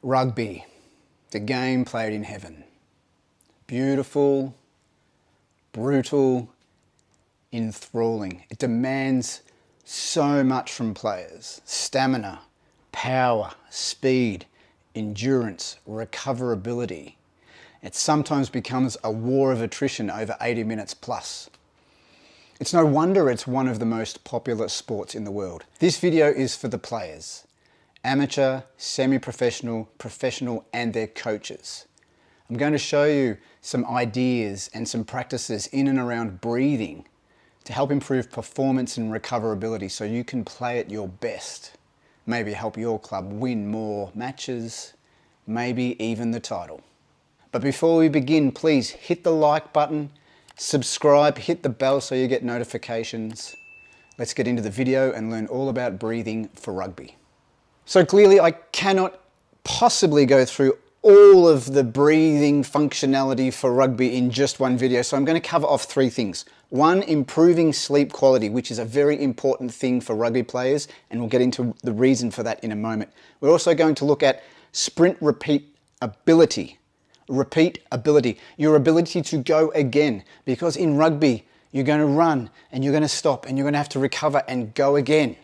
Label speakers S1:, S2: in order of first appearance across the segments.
S1: Rugby, the game played in heaven. Beautiful, brutal, enthralling. It demands so much from players. Stamina, power, speed, endurance, recoverability. It sometimes becomes a war of attrition over 80 minutes plus. It's no wonder it's one of the most popular sports in the world. This video is for the players. Amateur, semi-professional, professional, and their coaches. I'm going to show you some ideas and some practices in and around breathing to help improve performance and recoverability so you can play at your best. Maybe help your club win more matches, maybe even the title. But before we begin, please hit the like button, subscribe, hit the bell so you get notifications. Let's get into the video and learn all about breathing for rugby. So clearly I cannot possibly go through all of the breathing functionality for rugby in just one video. So I'm going to cover off three things. One, improving sleep quality, which is a very important thing for rugby players, and we'll get into the reason for that in a moment. We're also going to look at sprint repeat ability. Repeat ability, your ability to go again, because in rugby, you're going to run and you're going to stop and you're going to have to recover and go again.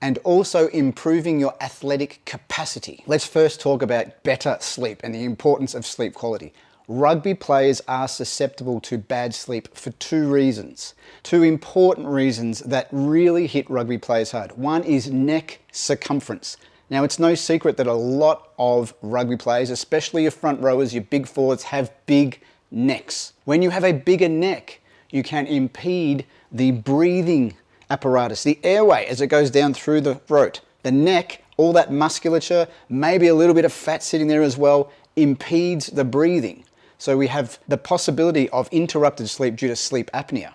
S1: And also improving your athletic capacity. Let's first talk about better sleep and the importance of sleep quality. Rugby players are susceptible to bad sleep for two reasons. Two important reasons that really hit rugby players hard. One is neck circumference. Now, it's no secret that a lot of rugby players, especially your front rowers, your big forwards, have big necks. When you have a bigger neck, you can impede the breathing apparatus, the airway as it goes down through the throat. The neck, all that musculature, maybe a little bit of fat sitting there as well, impedes the breathing. So we have the possibility of interrupted sleep due to sleep apnea.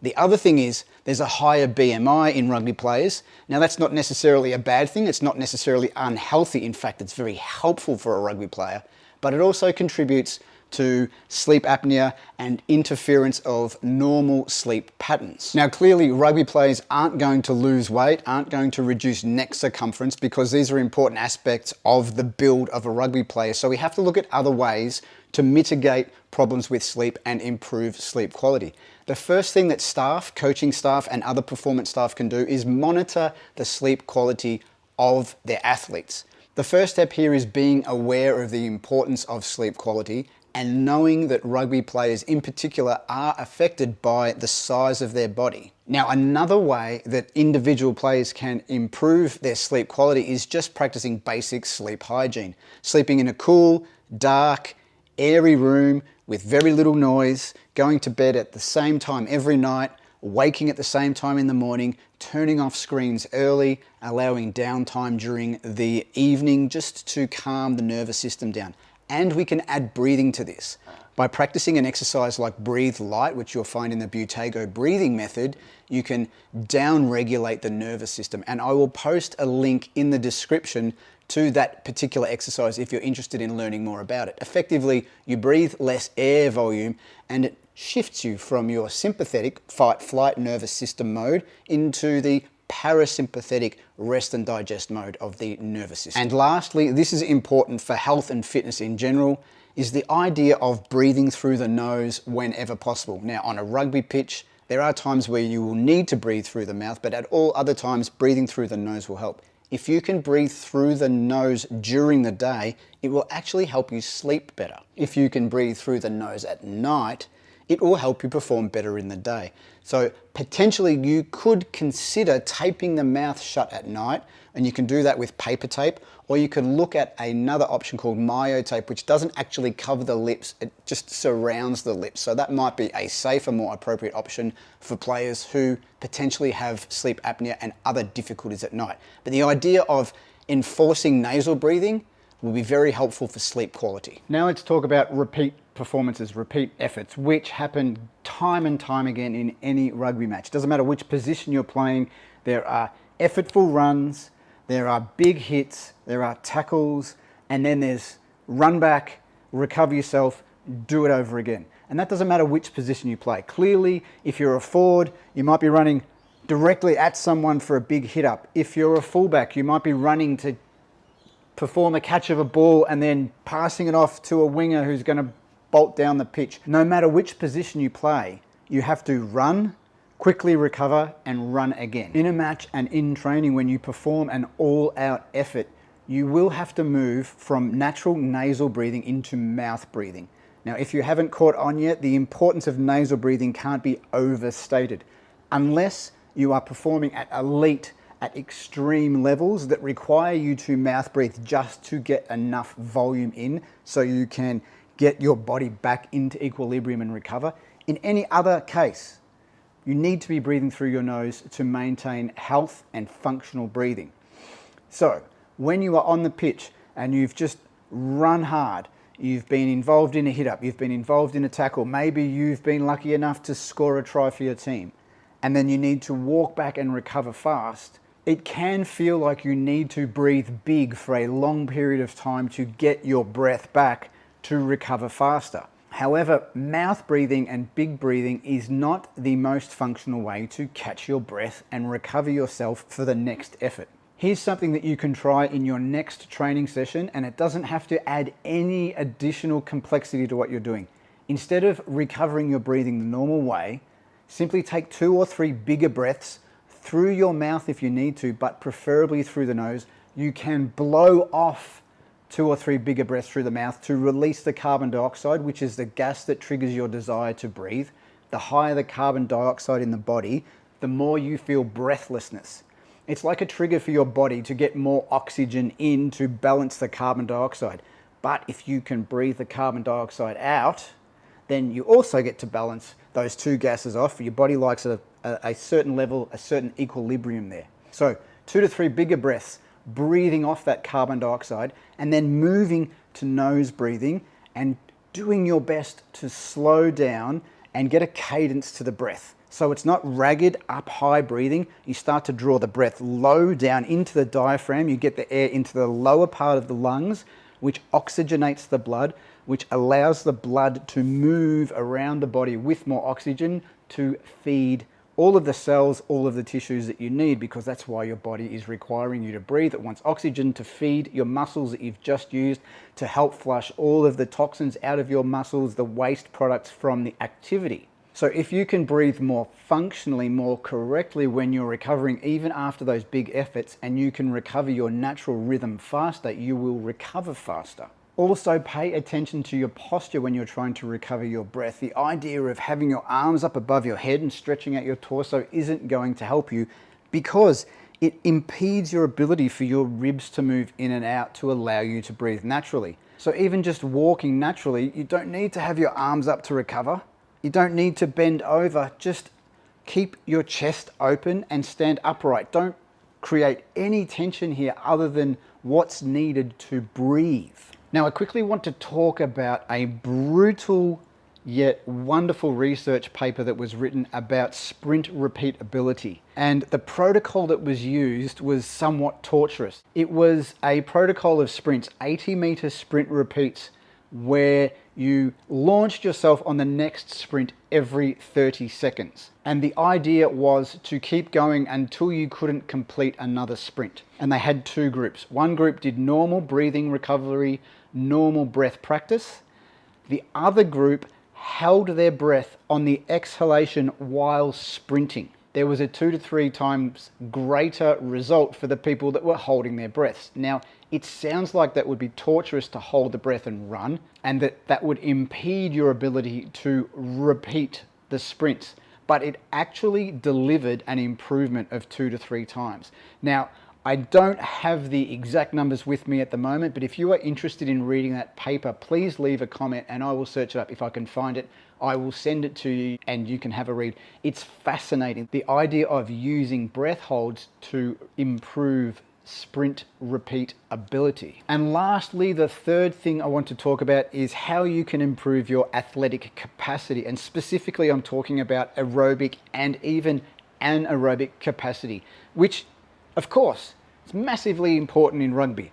S1: The other thing is there's a higher BMI in rugby players. Now that's not necessarily a bad thing, it's not necessarily unhealthy. In fact, it's very helpful for a rugby player, but it also contributes to sleep apnea and interference of normal sleep patterns. Now clearly rugby players aren't going to lose weight, aren't going to reduce neck circumference, because these are important aspects of the build of a rugby player. So we have to look at other ways to mitigate problems with sleep and improve sleep quality. The first thing that staff, coaching staff and other performance staff can do is monitor the sleep quality of their athletes. The first step here is being aware of the importance of sleep quality and knowing that rugby players in particular are affected by the size of their body. Now, another way that individual players can improve their sleep quality is just practicing basic sleep hygiene. Sleeping in a cool, dark, airy room with very little noise, going to bed at the same time every night, waking at the same time in the morning, turning off screens early, allowing downtime during the evening just to calm the nervous system down. And we can add breathing to this. By practicing an exercise like Breathe Light, which you'll find in the Buteyko breathing method, you can down-regulate the nervous system. And I will post a link in the description to that particular exercise if you're interested in learning more about it. Effectively, you breathe less air volume and it shifts you from your sympathetic fight-flight nervous system mode into the parasympathetic rest and digest mode of the nervous system. And lastly, this is important for health and fitness in general, is the idea of breathing through the nose whenever possible. Now, on a rugby pitch, there are times where you will need to breathe through the mouth, but at all other times, breathing through the nose will help. If you can breathe through the nose during the day, it will actually help you sleep better. If you can breathe through the nose at night, it will help you perform better in the day. So potentially you could consider taping the mouth shut at night, and you can do that with paper tape, or you can look at another option called myotape, which doesn't actually cover the lips, it just surrounds the lips. So that might be a safer, more appropriate option for players who potentially have sleep apnea and other difficulties at night. But the idea of enforcing nasal breathing will be very helpful for sleep quality. Now let's talk about repeat performances, repeat efforts, which happen time and time again in any rugby match. Doesn't matter which position you're playing, there are effortful runs, there are big hits, there are tackles, and then there's run back, recover yourself, do it over again. And that doesn't matter which position you play. Clearly, if you're a forward, you might be running directly at someone for a big hit up. If you're a fullback, you might be running to perform a catch of a ball and then passing it off to a winger who's going to bolt down the pitch. No matter which position you play, you have to run, quickly recover, and run again. In a match and in training, when you perform an all-out effort, you will have to move from natural nasal breathing into mouth breathing. Now, if you haven't caught on yet, the importance of nasal breathing can't be overstated. Unless you are performing at elite, at extreme levels that require you to mouth breathe just to get enough volume in so you can get your body back into equilibrium and recover. In any other case, you need to be breathing through your nose to maintain health and functional breathing. So, when you are on the pitch and you've just run hard, you've been involved in a hit-up, you've been involved in a tackle, maybe you've been lucky enough to score a try for your team, and then you need to walk back and recover fast, it can feel like you need to breathe big for a long period of time to get your breath back to recover faster. However, mouth breathing and big breathing is not the most functional way to catch your breath and recover yourself for the next effort. Here's something that you can try in your next training session, and it doesn't have to add any additional complexity to what you're doing. Instead of recovering your breathing the normal way, simply take 2 or 3 bigger breaths through your mouth if you need to, but preferably through the nose. You can blow off 2 or 3 bigger breaths through the mouth to release the carbon dioxide, which is the gas that triggers your desire to breathe. The higher the carbon dioxide in the body, the more you feel breathlessness. It's like a trigger for your body to get more oxygen in to balance the carbon dioxide. But if you can breathe the carbon dioxide out, then you also get to balance those 2 gases off. Your body likes a certain level, a certain equilibrium there. So 2 to 3 bigger breaths, breathing off that carbon dioxide, and then moving to nose breathing and doing your best to slow down and get a cadence to the breath. So it's not ragged up high breathing. You start to draw the breath low down into the diaphragm. You get the air into the lower part of the lungs, which oxygenates the blood, which allows the blood to move around the body with more oxygen to feed all of the cells, all of the tissues that you need, because that's why your body is requiring you to breathe. It wants oxygen to feed your muscles that you've just used, to help flush all of the toxins out of your muscles, the waste products from the activity. So if you can breathe more functionally, more correctly when you're recovering, even after those big efforts, and you can recover your natural rhythm faster, you will recover faster. Also, pay attention to your posture when you're trying to recover your breath. The idea of having your arms up above your head and stretching out your torso isn't going to help you, because it impedes your ability for your ribs to move in and out to allow you to breathe naturally. So even just walking naturally, you don't need to have your arms up to recover. You don't need to bend over. Just keep your chest open and stand upright. Don't create any tension here other than what's needed to breathe. Now, I quickly want to talk about a brutal yet wonderful research paper that was written about sprint repeatability. And the protocol that was used was somewhat torturous. It was a protocol of sprints, 80-meter sprint repeats, where you launched yourself on the next sprint every 30 seconds. And the idea was to keep going until you couldn't complete another sprint. And they had 2 groups. One group did normal breathing recovery, normal breath practice. The other group held their breath on the exhalation while sprinting. There was a 2 to 3 times greater result for the people that were holding their breaths. Now, it sounds like that would be torturous to hold the breath and run, and that would impede your ability to repeat the sprints. But it actually delivered an improvement of 2 to 3 times. Now, I don't have the exact numbers with me at the moment, but if you are interested in reading that paper, please leave a comment and I will search it up. If I can find it, I will send it to you and you can have a read. It's fascinating. The idea of using breath holds to improve sprint repeat ability. And lastly, the third thing I want to talk about is how you can improve your athletic capacity. And specifically, I'm talking about aerobic and even anaerobic capacity, which of course, it's massively important in rugby.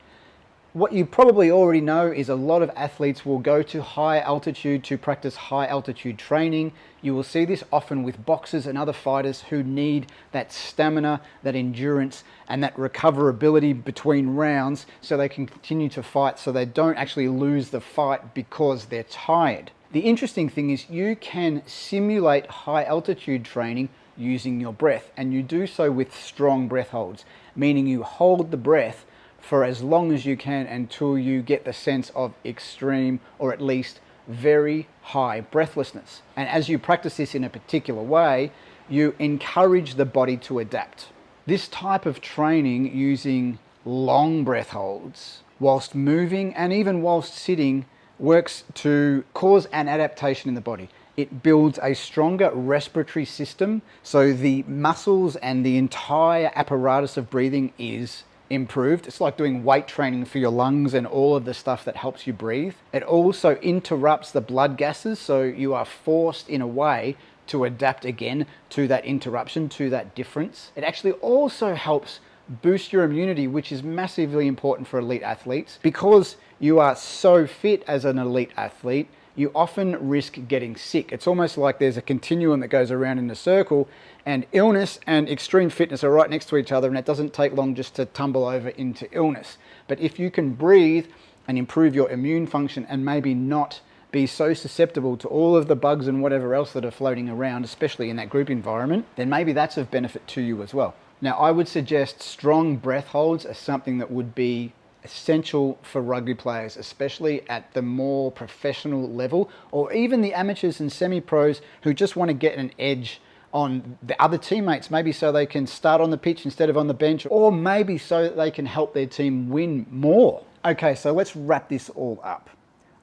S1: What you probably already know is a lot of athletes will go to high altitude to practice high altitude training. You will see this often with boxers and other fighters who need that stamina, that endurance, and that recoverability between rounds so they can continue to fight, so they don't actually lose the fight because they're tired. The interesting thing is you can simulate high altitude training using your breath, and you do so with strong breath holds, meaning you hold the breath for as long as you can until you get the sense of extreme, or at least very high breathlessness. And as you practice this in a particular way, you encourage the body to adapt. This type of training using long breath holds whilst moving and even whilst sitting works to cause an adaptation in the body. It builds a stronger respiratory system, so the muscles and the entire apparatus of breathing is improved. It's like doing weight training for your lungs and all of the stuff that helps you breathe. It also interrupts the blood gases, so you are forced in a way to adapt again to that interruption, to that difference. It actually also helps boost your immunity, which is massively important for elite athletes. Because you are so fit as an elite athlete, you often risk getting sick. It's almost like there's a continuum that goes around in a circle, and illness and extreme fitness are right next to each other, and it doesn't take long just to tumble over into illness. But if you can breathe and improve your immune function and maybe not be so susceptible to all of the bugs and whatever else that are floating around, especially in that group environment, then maybe that's of benefit to you as well. Now, I would suggest strong breath holds are something that would be essential for rugby players, especially at the more professional level, or even the amateurs and semi-pros who just want to get an edge on the other teammates, maybe so they can start on the pitch instead of on the bench, or maybe so that they can help their team win more. Okay, so let's wrap this all up.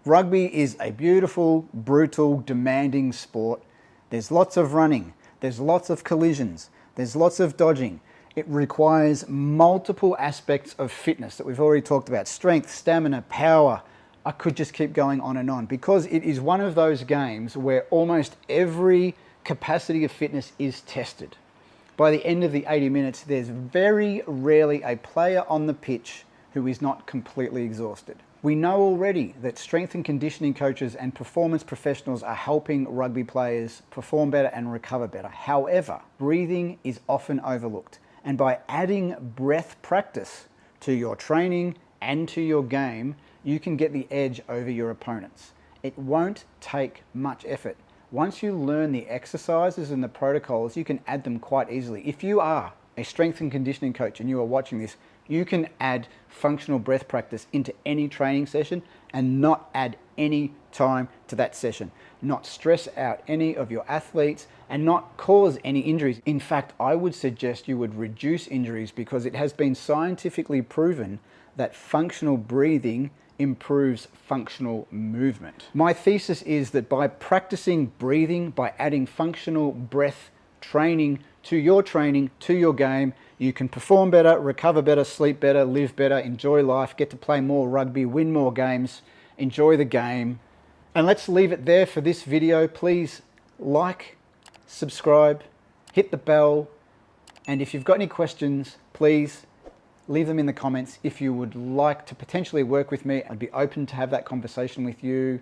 S1: Rugby is a beautiful, brutal, demanding sport. There's lots of running, there's lots of collisions, there's lots of dodging. It requires multiple aspects of fitness that we've already talked about: strength, stamina, power. I could just keep going on, because it is one of those games where almost every capacity of fitness is tested. By the end of the 80 minutes, there's very rarely a player on the pitch who is not completely exhausted. We know already that strength and conditioning coaches and performance professionals are helping rugby players perform better and recover better. However, breathing is often overlooked. And by adding breath practice to your training and to your game, you can get the edge over your opponents. It won't take much effort. Once you learn the exercises and the protocols, you can add them quite easily. If you are a strength and conditioning coach and you are watching this, you can add functional breath practice into any training session and not add any time to that session, not stress out any of your athletes, and not cause any injuries. In fact, I would suggest you would reduce injuries, because it has been scientifically proven that functional breathing improves functional movement. My thesis is that by practicing breathing, by adding functional breath training to your game, you can perform better, recover better, sleep better, live better, enjoy life, get to play more rugby, win more games, enjoy the game. And let's leave it there for this video. Please like, subscribe, hit the bell, and if you've got any questions, please leave them in the comments. If you would like to potentially work with me, I'd be open to have that conversation with you.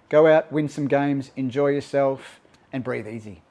S1: Go out, win some games, enjoy yourself, and breathe easy.